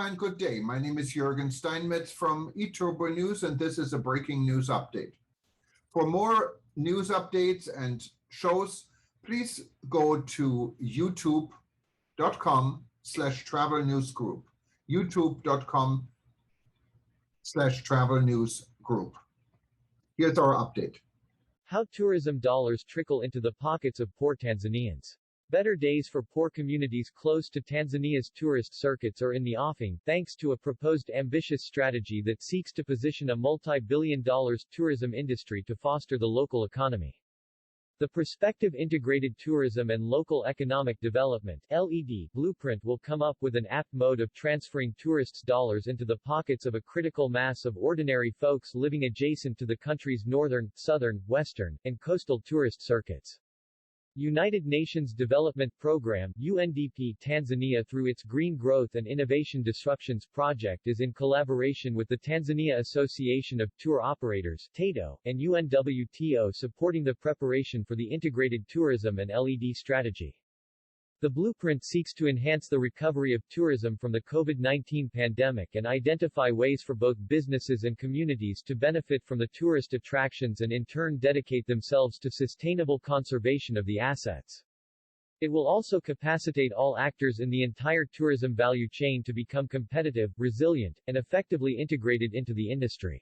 and good day. My name is Jürgen Steinmetz from eTurboNews, and this is a breaking news update. For more news updates and shows, please go to youtube.com/travel news group. youtube.com/travel news group. Here's our update. How tourism dollars trickle into the pockets of poor Tanzanians. Better days for poor communities close to Tanzania's tourist circuits are in the offing, thanks to a proposed ambitious strategy that seeks to position a multi-billion-dollar tourism industry to foster the local economy. The Prospective Integrated Tourism and Local Economic Development (LED) blueprint will come up with an apt mode of transferring tourists' dollars into the pockets of a critical mass of ordinary folks living adjacent to the country's northern, southern, western, and coastal tourist circuits. United Nations Development Programme (UNDP) Tanzania through its Green Growth and Innovation Disruptions Project is in collaboration with the Tanzania Association of Tour Operators (TATO) and UNWTO supporting the preparation for the integrated tourism and LED strategy. The blueprint seeks to enhance the recovery of tourism from the COVID-19 pandemic and identify ways for both businesses and communities to benefit from the tourist attractions and in turn dedicate themselves to sustainable conservation of the assets. It will also capacitate all actors in the entire tourism value chain to become competitive, resilient, and effectively integrated into the industry.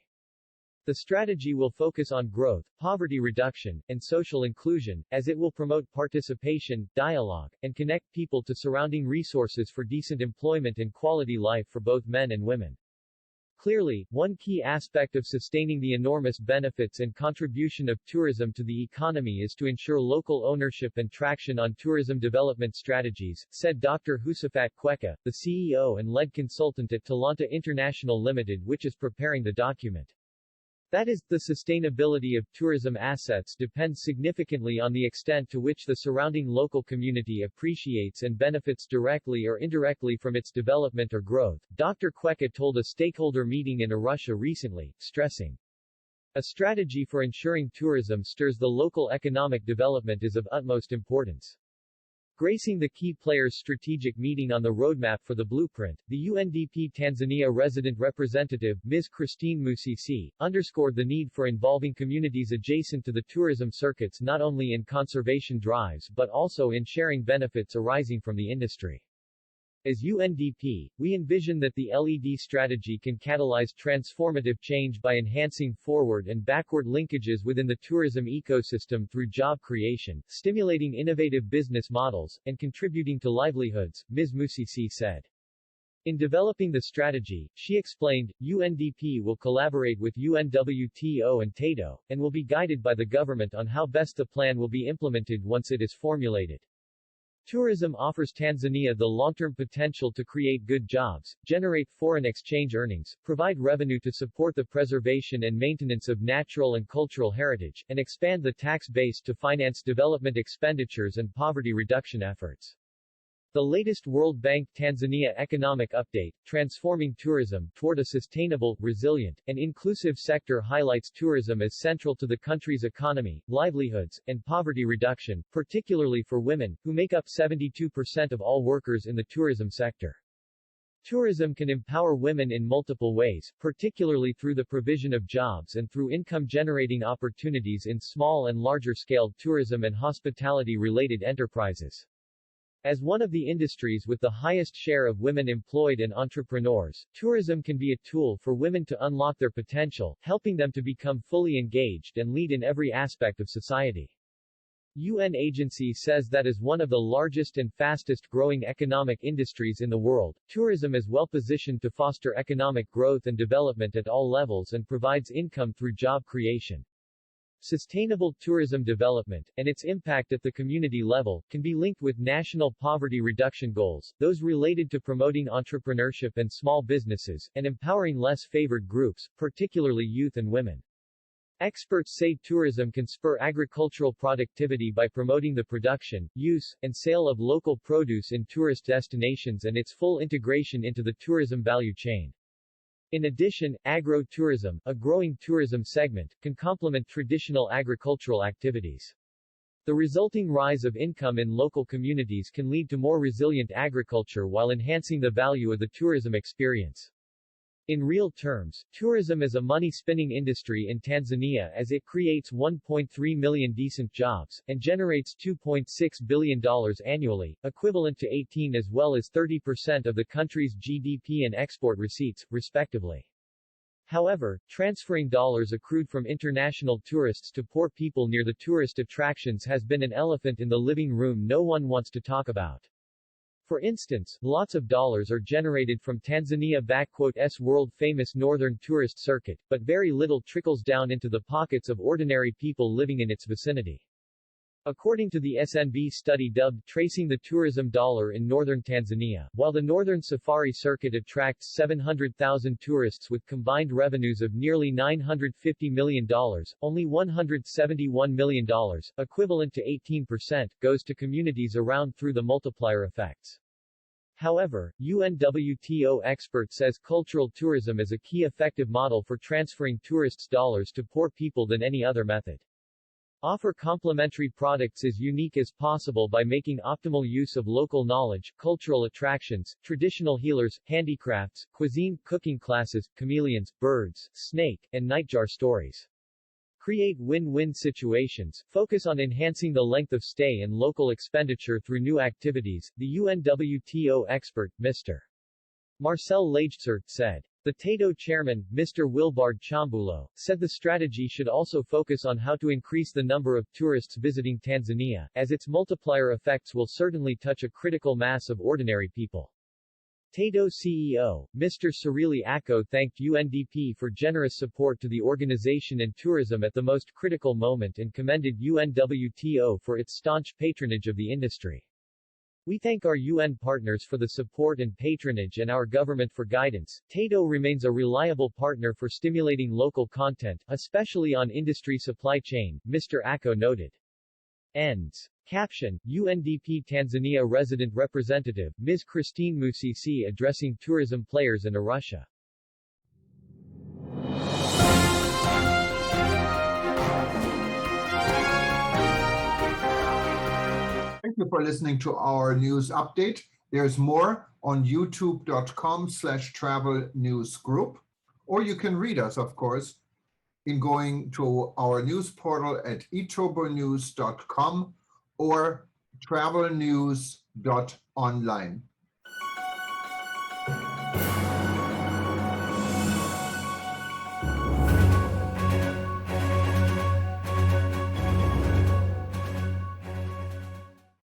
The strategy will focus on growth, poverty reduction, and social inclusion, as it will promote participation, dialogue, and connect people to surrounding resources for decent employment and quality life for both men and women. Clearly, one key aspect of sustaining the enormous benefits and contribution of tourism to the economy is to ensure local ownership and traction on tourism development strategies, said Dr. Josephat Kweka, the CEO and lead consultant at Talanta International Limited, which is preparing the document. That is, the sustainability of tourism assets depends significantly on the extent to which the surrounding local community appreciates and benefits directly or indirectly from its development or growth, Dr. Kweka told a stakeholder meeting in Arusha recently, stressing, "A strategy for ensuring tourism stirs the local economic development is of utmost importance." Gracing the key players' strategic meeting on the roadmap for the blueprint, the UNDP Tanzania resident representative, Ms. Christine Musisi, underscored the need for involving communities adjacent to the tourism circuits not only in conservation drives but also in sharing benefits arising from the industry. As UNDP, we envision that the LED strategy can catalyze transformative change by enhancing forward and backward linkages within the tourism ecosystem through job creation, stimulating innovative business models, and contributing to livelihoods, Ms. Musisi said. In developing the strategy, she explained, UNDP will collaborate with UNWTO and TATO, and will be guided by the government on how best the plan will be implemented once it is formulated. Tourism offers Tanzania the long-term potential to create good jobs, generate foreign exchange earnings, provide revenue to support the preservation and maintenance of natural and cultural heritage, and expand the tax base to finance development expenditures and poverty reduction efforts. The latest World Bank Tanzania Economic Update, Transforming Tourism Toward a Sustainable, Resilient, and Inclusive Sector highlights tourism as central to the country's economy, livelihoods, and poverty reduction, particularly for women, who make up 72% of all workers in the tourism sector. Tourism can empower women in multiple ways, particularly through the provision of jobs and through income-generating opportunities in small and larger-scale tourism and hospitality-related enterprises. As one of the industries with the highest share of women employed and entrepreneurs, tourism can be a tool for women to unlock their potential, helping them to become fully engaged and lead in every aspect of society. UN agency says that as one of the largest and fastest growing economic industries in the world, tourism is well positioned to foster economic growth and development at all levels and provides income through job creation. Sustainable tourism development, and its impact at the community level, can be linked with national poverty reduction goals, those related to promoting entrepreneurship and small businesses, and empowering less favored groups, particularly youth and women. Experts say tourism can spur agricultural productivity by promoting the production, use, and sale of local produce in tourist destinations and its full integration into the tourism value chain. In addition, agro-tourism, a growing tourism segment, can complement traditional agricultural activities. The resulting rise of income in local communities can lead to more resilient agriculture while enhancing the value of the tourism experience. In real terms, tourism is a money-spinning industry in Tanzania as it creates 1.3 million decent jobs, and generates $2.6 billion annually, equivalent to 18 as well as 30% of the country's GDP and export receipts, respectively. However, transferring dollars accrued from international tourists to poor people near the tourist attractions has been an elephant in the living room no one wants to talk about. For instance, lots of dollars are generated from Tanzania's world-famous northern tourist circuit, but very little trickles down into the pockets of ordinary people living in its vicinity. According to the SNB study dubbed Tracing the Tourism Dollar in Northern Tanzania, while the Northern Safari Circuit attracts 700,000 tourists with combined revenues of nearly $950 million, only $171 million, equivalent to 18%, goes to communities around through the multiplier effects. However, UNWTO expert says cultural tourism is a key effective model for transferring tourists' dollars to poor people than any other method. Offer complementary products as unique as possible by making optimal use of local knowledge, cultural attractions, traditional healers, handicrafts, cuisine, cooking classes, chameleons, birds, snake, and nightjar stories. Create win-win situations, focus on enhancing the length of stay and local expenditure through new activities, the UNWTO expert, Mr. Marcel Leijtser, said. The TATO chairman, Mr. Wilbard Chambulo, said the strategy should also focus on how to increase the number of tourists visiting Tanzania, as its multiplier effects will certainly touch a critical mass of ordinary people. TATO CEO, Mr. Sirili Ako thanked UNDP for generous support to the organization and tourism at the most critical moment and commended UNWTO for its staunch patronage of the industry. We thank our UN partners for the support and patronage and our government for guidance. TATO remains a reliable partner for stimulating local content, especially on industry supply chain, Mr. Ako noted. Ends. Caption, UNDP Tanzania Resident Representative, Ms. Christine Musisi addressing tourism players in Arusha. Thank you for listening to our news update. There's more on youtube.com/travel news group, or you can read us, of course, in going to our news portal at eTurboNews.com or travelnews.online.